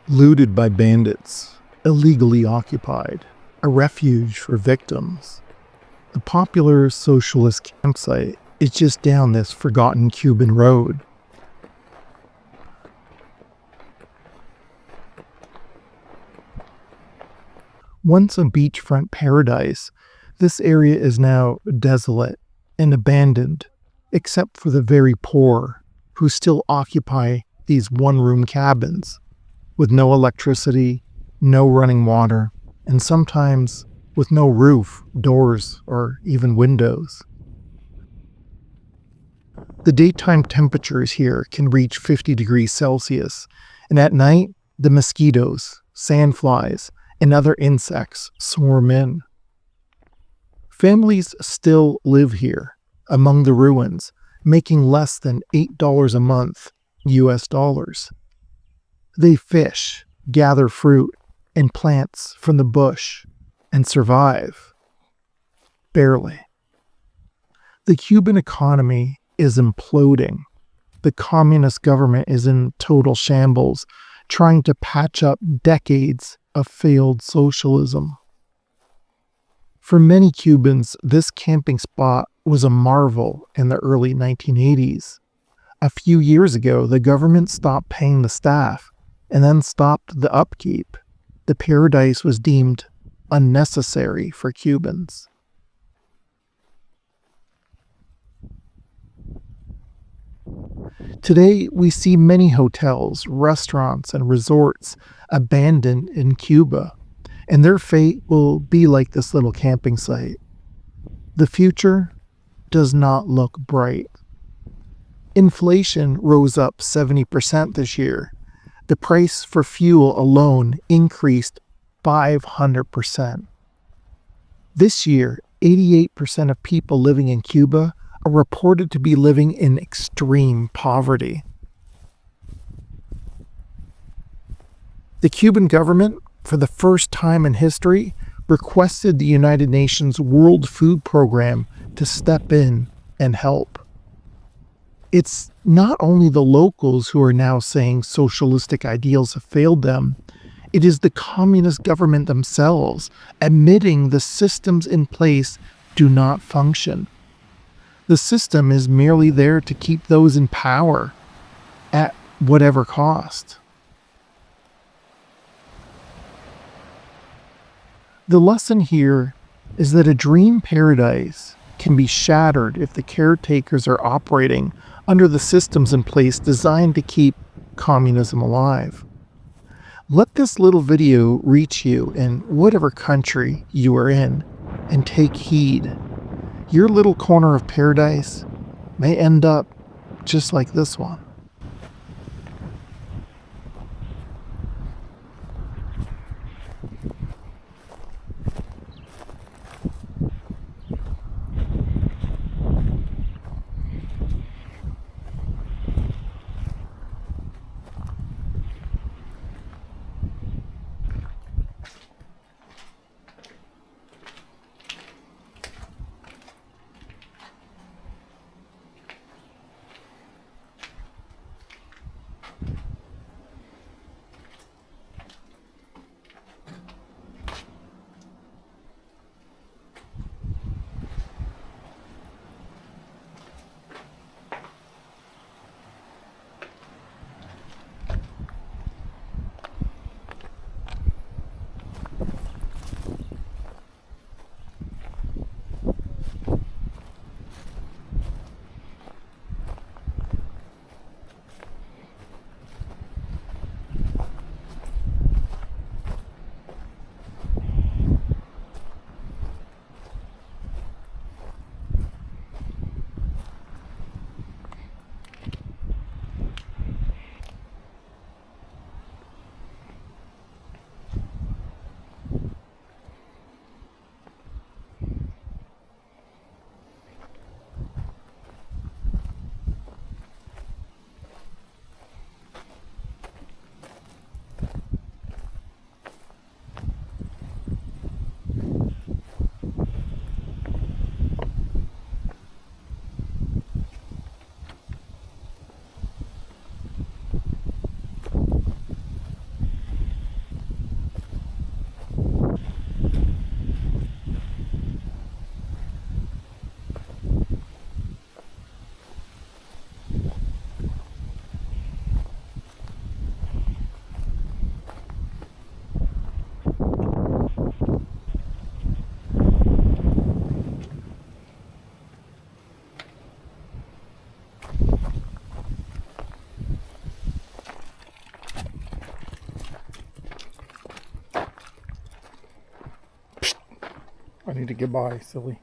Looted by bandits, illegally occupied, a refuge for victims. The popular socialist campsite is just down this forgotten Cuban road. Once a beachfront paradise, this area is now desolate and abandoned, except for the very poor, who still occupy these one-room cabins, with no electricity, no running water, and sometimes with no roof, doors, or even windows. The daytime temperatures here can reach 50 degrees Celsius, and at night, the mosquitoes, sandflies, and other insects swarm in. Families still live here, among the ruins, making less than $8 a month, US dollars. They fish, gather fruit and plants from the bush, and survive. Barely. The Cuban economy is imploding. The communist government is in total shambles, trying to patch up decades of failed socialism. For many Cubans, this camping spot was a marvel in the early 1980s. A few years ago, the government stopped paying the staff and then stopped the upkeep. The paradise was deemed unnecessary for Cubans. Today, we see many hotels, restaurants, and resorts abandoned in Cuba, and their fate will be like this little camping site. The future does not look bright. Inflation rose up 70% this year. The price for fuel alone increased 500%. This year, 88% of people living in Cuba are reported to be living in extreme poverty. The Cuban government, for the first time in history, requested the United Nations World Food Program to step in and help. It's not only the locals who are now saying socialistic ideals have failed them, it is the communist government themselves admitting the systems in place do not function. The system is merely there to keep those in power at whatever cost. The lesson here is that a dream paradise can be shattered if the caretakers are operating under the systems in place designed to keep communism alive. Let this little video reach you in whatever country you are in, and take heed. Your little corner of paradise may end up just like this one. I need to get by, silly.